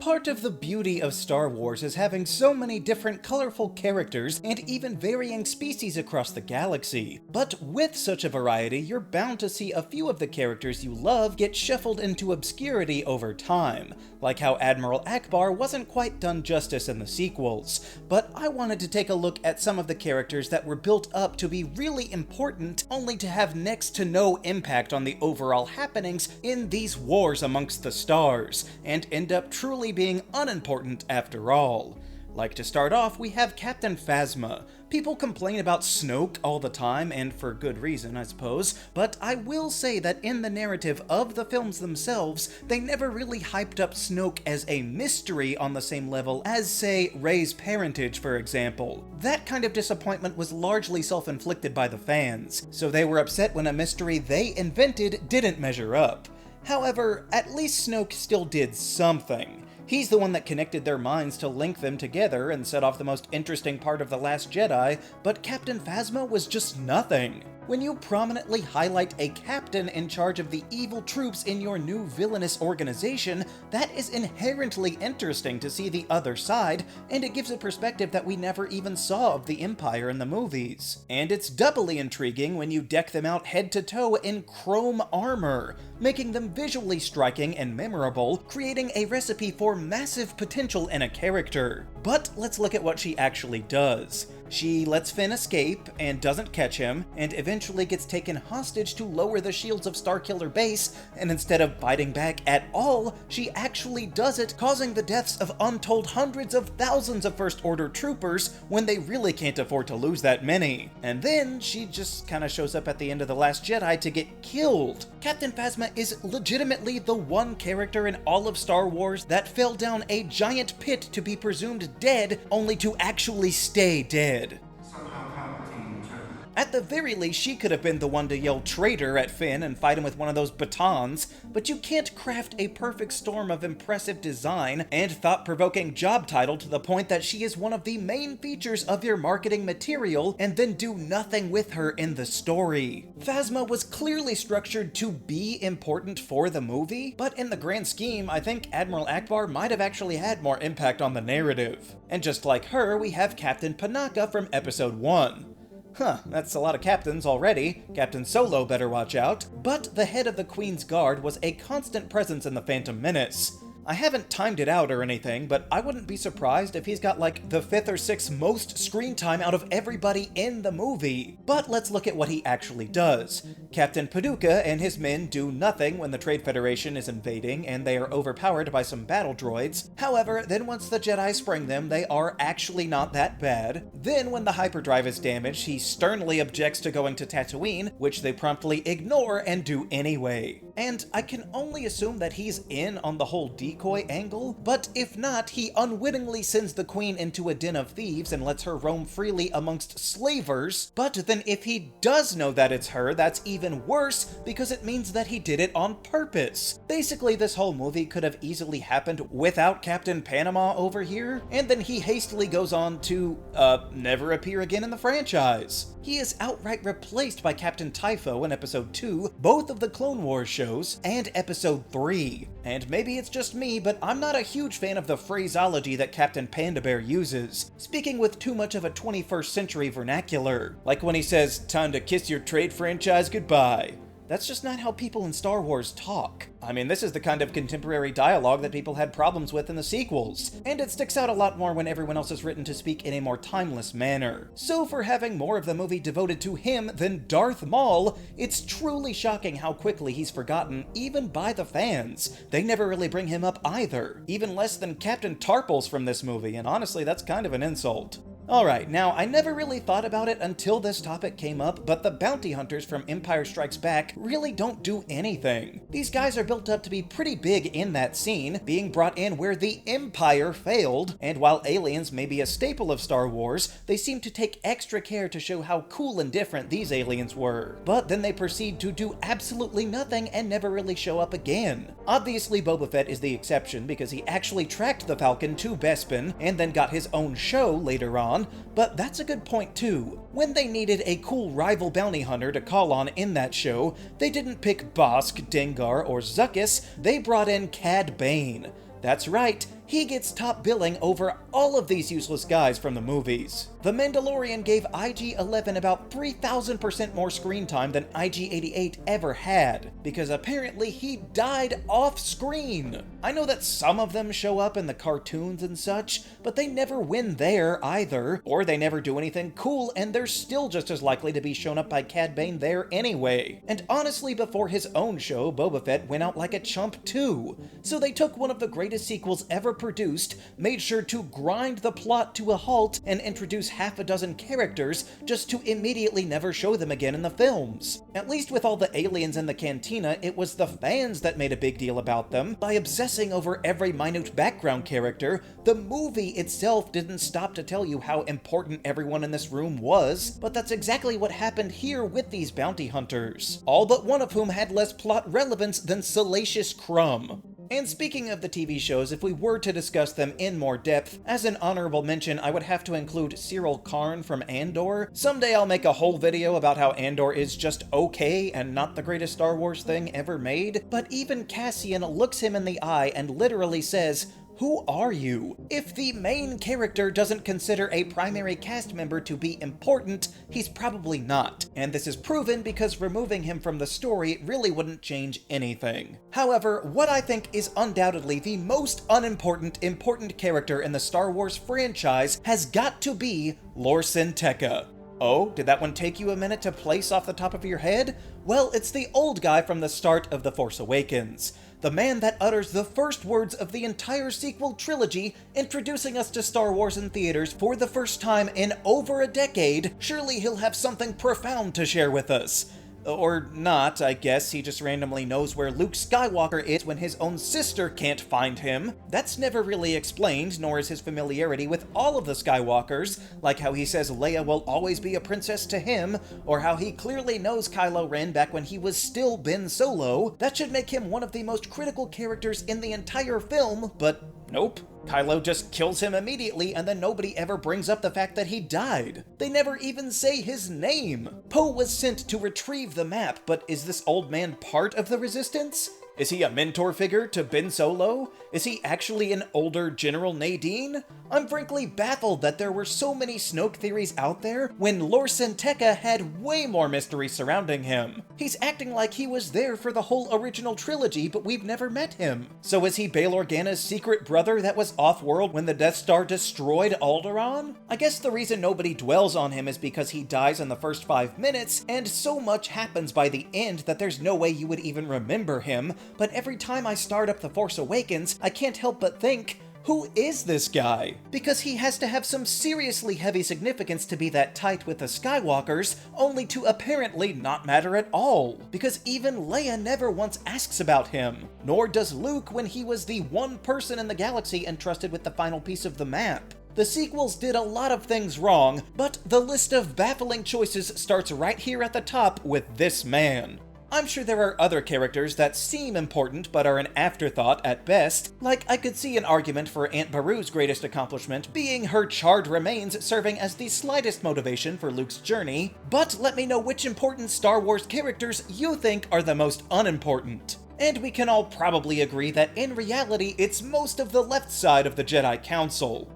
Part of the beauty of Star Wars is having so many different colorful characters and even varying species across the galaxy. But with such a variety, you're bound to see a few of the characters you love get shuffled into obscurity over time, like how Admiral Ackbar wasn't quite done justice in the sequels. But I wanted to take a look at some of the characters that were built up to be really important, only to have next to no impact on the overall happenings in these wars amongst the stars, and end up truly being unimportant after all. Like, to start off, we have Captain Phasma. People complain about Snoke all the time, and for good reason, I suppose, but I will say that in the narrative of the films themselves, they never really hyped up Snoke as a mystery on the same level as, say, Rey's parentage, for example. That kind of disappointment was largely self-inflicted by the fans, so they were upset when a mystery they invented didn't measure up. However, at least Snoke still did something. He's the one that connected their minds to link them together and set off the most interesting part of The Last Jedi, but Captain Phasma was just nothing. When you prominently highlight a captain in charge of the evil troops in your new villainous organization, that is inherently interesting to see the other side, and it gives a perspective that we never even saw of the Empire in the movies. And it's doubly intriguing when you deck them out head to toe in chrome armor, making them visually striking and memorable, creating a recipe for massive potential in a character. But let's look at what she actually does. She lets Finn escape and doesn't catch him, and eventually gets taken hostage to lower the shields of Starkiller Base, and instead of fighting back at all, she actually does it, causing the deaths of untold hundreds of thousands of First Order troopers when they really can't afford to lose that many. And then she just kinda shows up at the end of The Last Jedi to get killed. Captain Phasma is legitimately the one character in all of Star Wars that fell down a giant pit to be presumed dead, only to actually stay dead. At the very least, she could have been the one to yell traitor at Finn and fight him with one of those batons, but you can't craft a perfect storm of impressive design and thought-provoking job title to the point that she is one of the main features of your marketing material and then do nothing with her in the story. Phasma was clearly structured to be important for the movie, but in the grand scheme, I think Admiral Ackbar might have actually had more impact on the narrative. And just like her, we have Captain Panaka from Episode 1. That's a lot of captains already. Captain Solo better watch out. But the head of the Queen's Guard was a constant presence in The Phantom Menace. I haven't timed it out or anything, but I wouldn't be surprised if he's got like the 5th or 6th most screen time out of everybody in the movie. But let's look at what he actually does. Captain Paducah and his men do nothing when the Trade Federation is invading and they are overpowered by some battle droids. However, then once the Jedi spring them, they are actually not that bad. Then when the hyperdrive is damaged, he sternly objects to going to Tatooine, which they promptly ignore and do anyway. And I can only assume that he's in on the whole decoy angle, but if not, he unwittingly sends the Queen into a den of thieves and lets her roam freely amongst slavers. But then if he does know that it's her, that's even worse, because it means that he did it on purpose. Basically, this whole movie could have easily happened without Captain Panama over here, and then he hastily goes on to, never appear again in the franchise. He is outright replaced by Captain Typho in Episode 2, both of the Clone Wars shows, and Episode 3. And maybe it's just me, but I'm not a huge fan of the phraseology that Captain Panda Bear uses, speaking with too much of a 21st century vernacular. Like when he says, "Time to kiss your trade franchise goodbye." That's just not how people in Star Wars talk. I mean, this is the kind of contemporary dialogue that people had problems with in the sequels, and it sticks out a lot more when everyone else is written to speak in a more timeless manner. So for having more of the movie devoted to him than Darth Maul, it's truly shocking how quickly he's forgotten, even by the fans. They never really bring him up either, even less than Captain Tarpals from this movie, and honestly, that's kind of an insult. Alright, now I never really thought about it until this topic came up, but the bounty hunters from Empire Strikes Back really don't do anything. These guys are built up to be pretty big in that scene, being brought in where the Empire failed, and while aliens may be a staple of Star Wars, they seem to take extra care to show how cool and different these aliens were. But then they proceed to do absolutely nothing and never really show up again. Obviously Boba Fett is the exception because he actually tracked the Falcon to Bespin and then got his own show later on, but that's a good point too. When they needed a cool rival bounty hunter to call on in that show, they didn't pick Bosk, Dengar, or Zuckuss, they brought in Cad Bane. That's right, he gets top billing over all of these useless guys from the movies. The Mandalorian gave IG-11 about 3,000% more screen time than IG-88 ever had, because apparently he died off-screen. I know that some of them show up in the cartoons and such, but they never win there either, or they never do anything cool, and they're still just as likely to be shown up by Cad Bane there anyway. And honestly, before his own show, Boba Fett went out like a chump too. So they took one of the greatest sequels ever produced, made sure to grind the plot to a halt, and introduce half a dozen characters just to immediately never show them again in the films. At least with all the aliens in the cantina, it was the fans that made a big deal about them. By obsessing over every minute background character, the movie itself didn't stop to tell you how important everyone in this room was, but that's exactly what happened here with these bounty hunters, all but one of whom had less plot relevance than Salacious Crumb. And speaking of the TV shows, if we were to discuss them in more depth, as an honorable mention, I would have to include Cyril Karn from Andor. Someday I'll make a whole video about how Andor is just okay and not the greatest Star Wars thing ever made, but even Cassian looks him in the eye and literally says, "Who are you?" If the main character doesn't consider a primary cast member to be important, he's probably not. And this is proven because removing him from the story really wouldn't change anything. However, what I think is undoubtedly the most important character in the Star Wars franchise has got to be Lor San Tekka. Oh, did that one take you a minute to place off the top of your head? Well, it's the old guy from the start of The Force Awakens. The man that utters the first words of the entire sequel trilogy, introducing us to Star Wars in theaters for the first time in over a decade. Surely he'll have something profound to share with us. Or not, I guess. He just randomly knows where Luke Skywalker is when his own sister can't find him. That's never really explained, nor is his familiarity with all of the Skywalkers, like how he says Leia will always be a princess to him, or how he clearly knows Kylo Ren back when he was still Ben Solo. That should make him one of the most critical characters in the entire film, but nope. Kylo just kills him immediately, and then nobody ever brings up the fact that he died. They never even say his name. Poe was sent to retrieve the map, but is this old man part of the Resistance? Is he a mentor figure to Ben Solo? Is he actually an older General Nadine? I'm frankly baffled that there were so many Snoke theories out there when Lor San Tekka had way more mystery surrounding him. He's acting like he was there for the whole original trilogy, but we've never met him. So is he Bail Organa's secret brother that was off-world when the Death Star destroyed Alderaan? I guess the reason nobody dwells on him is because he dies in the first 5 minutes, and so much happens by the end that there's no way you would even remember him. But every time I start up The Force Awakens, I can't help but think, who is this guy? Because he has to have some seriously heavy significance to be that tight with the Skywalkers, only to apparently not matter at all. Because even Leia never once asks about him, nor does Luke when he was the one person in the galaxy entrusted with the final piece of the map. The sequels did a lot of things wrong, but the list of baffling choices starts right here at the top with this man. I'm sure there are other characters that seem important but are an afterthought at best, like I could see an argument for Aunt Beru's greatest accomplishment being her charred remains serving as the slightest motivation for Luke's journey, but let me know which important Star Wars characters you think are the most unimportant. And we can all probably agree that in reality it's most of the left side of the Jedi Council.